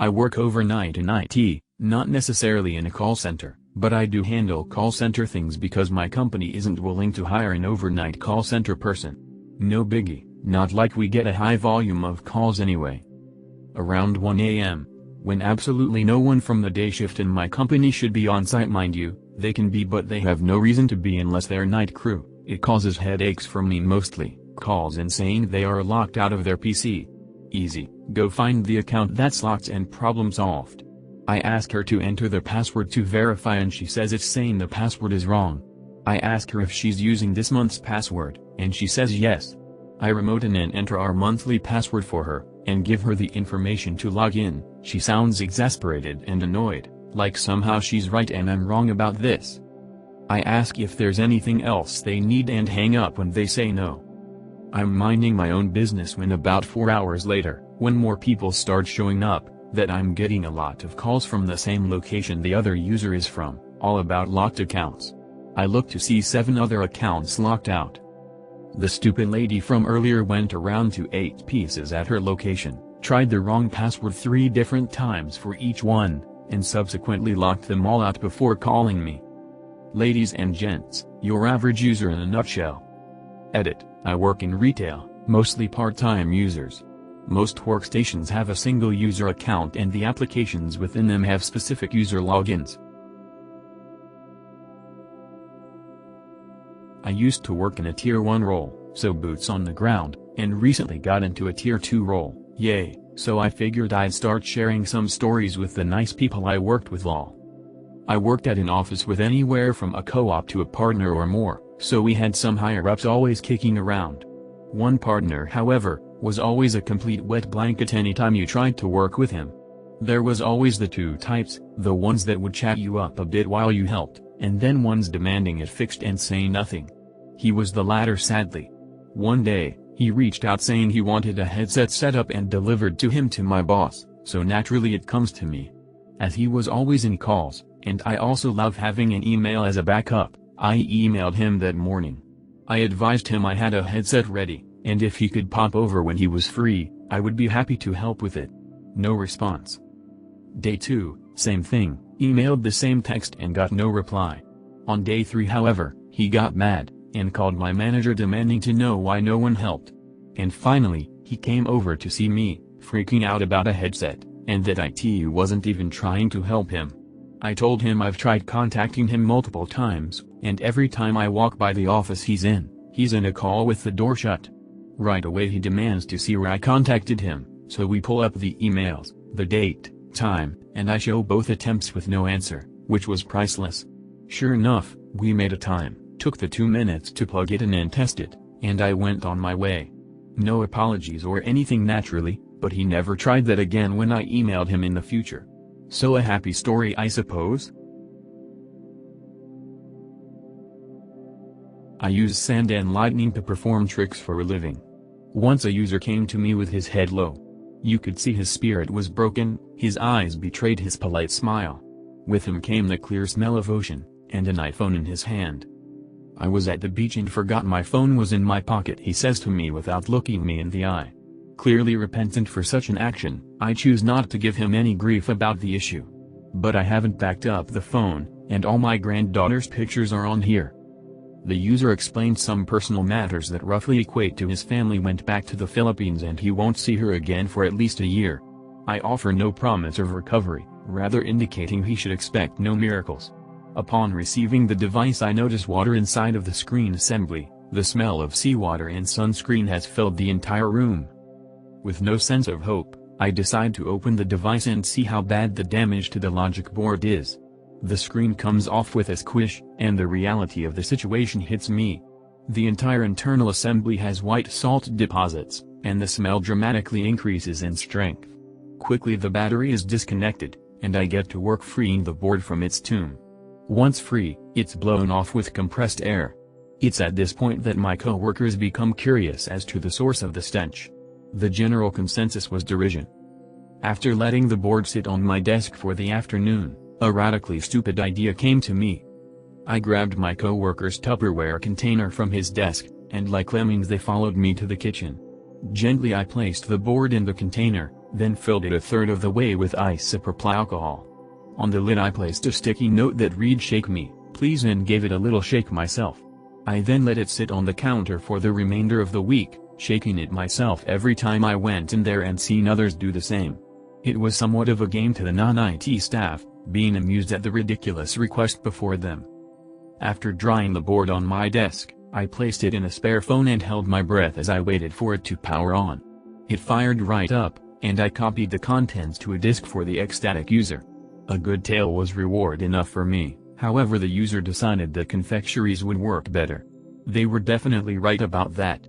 I work overnight in IT, not necessarily in a call center, but I do handle call center things because my company isn't willing to hire an overnight call center person. No biggie, not like we get a high volume of calls anyway. Around 1 a.m., when absolutely no one from the day shift in my company should be on site, mind you, they can be, but they have no reason to be unless they're night crew. It causes headaches for me mostly, calls in saying they are locked out of their PC. Easy, go find the account that's locked and problem solved. I ask her to enter the password to verify and she says it's saying the password is wrong. I ask her if she's using this month's password, and she says yes. I remote in and enter our monthly password for her, and give her the information to log in. She sounds exasperated and annoyed, like somehow she's right and I'm wrong about this. I ask if there's anything else they need and hang up when they say no. I'm minding my own business when about 4 hours later, when more people start showing up, that I'm getting a lot of calls from the same location the other user is from, all about locked accounts. I look to see 7 other accounts locked out. The stupid lady from earlier went around to 8 pieces at her location, tried the wrong password 3 different times for each one, and subsequently locked them all out before calling me. Ladies and gents, your average user in a nutshell. Edit: I work in retail, mostly part-time users. Most workstations have a single user account and the applications within them have specific user logins. I used to work in a Tier 1 role, so boots on the ground, and recently got into a Tier 2 role, yay, so I figured I'd start sharing some stories with the nice people I worked with. Lol. I worked at an office with anywhere from a co-op to a partner or more, so we had some higher-ups always kicking around. One partner, however, was always a complete wet blanket anytime you tried to work with him. There was always the 2 types, the ones that would chat you up a bit while you helped, and then ones demanding it fixed and saying nothing. He was the latter, sadly. One day, he reached out saying he wanted a headset set up and delivered to him to my boss, so naturally it comes to me. As he was always in calls, and I also love having an email as a backup, I emailed him that morning. I advised him I had a headset ready, and if he could pop over when he was free, I would be happy to help with it. No response. Day 2, same thing, emailed the same text and got no reply. On day 3, however, he got mad, and called my manager demanding to know why no one helped. And finally, he came over to see me, freaking out about a headset, and that IT wasn't even trying to help him. I told him I've tried contacting him multiple times, and every time I walk by the office he's in a call with the door shut. Right away he demands to see where I contacted him, so we pull up the emails, the date, time, and I show both attempts with no answer, which was priceless. Sure enough, we made a time, took the 2 minutes to plug it in and test it, and I went on my way. No apologies or anything naturally, but he never tried that again when I emailed him in the future. So a happy story, I suppose? I use sand and lightning to perform tricks for a living. Once a user came to me with his head low. You could see his spirit was broken, his eyes betrayed his polite smile. With him came the clear smell of ocean, and an iPhone in his hand. I was at the beach and forgot my phone was in my pocket, he says to me without looking me in the eye. Clearly repentant for such an action, I choose not to give him any grief about the issue. But I haven't backed up the phone, and all my granddaughter's pictures are on here. The user explained some personal matters that roughly equate to his family went back to the Philippines and he won't see her again for at least a year. I offer no promise of recovery, rather indicating he should expect no miracles. Upon receiving the device I notice water inside of the screen assembly. The smell of seawater and sunscreen has filled the entire room. With no sense of hope, I decide to open the device and see how bad the damage to the logic board is. The screen comes off with a squish, and the reality of the situation hits me. The entire internal assembly has white salt deposits, and the smell dramatically increases in strength. Quickly the battery is disconnected, and I get to work freeing the board from its tomb. Once free, it's blown off with compressed air. It's at this point that my co-workers become curious as to the source of the stench. The general consensus was derision. After letting the board sit on my desk for the afternoon, a radically stupid idea came to me. I grabbed my co-worker's Tupperware container from his desk, and like lemmings they followed me to the kitchen. Gently I placed the board in the container, then filled it a third of the way with isopropyl alcohol. On the lid I placed a sticky note that read "Shake me, please," and gave it a little shake myself. I then let it sit on the counter for the remainder of the week, shaking it myself every time I went in there and seen others do the same. It was somewhat of a game to the non-IT staff, being amused at the ridiculous request before them. After drying the board on my desk, I placed it in a spare phone and held my breath as I waited for it to power on. It fired right up, and I copied the contents to a disk for the ecstatic user. A good tale was reward enough for me, however the user decided that confectionaries would work better. They were definitely right about that.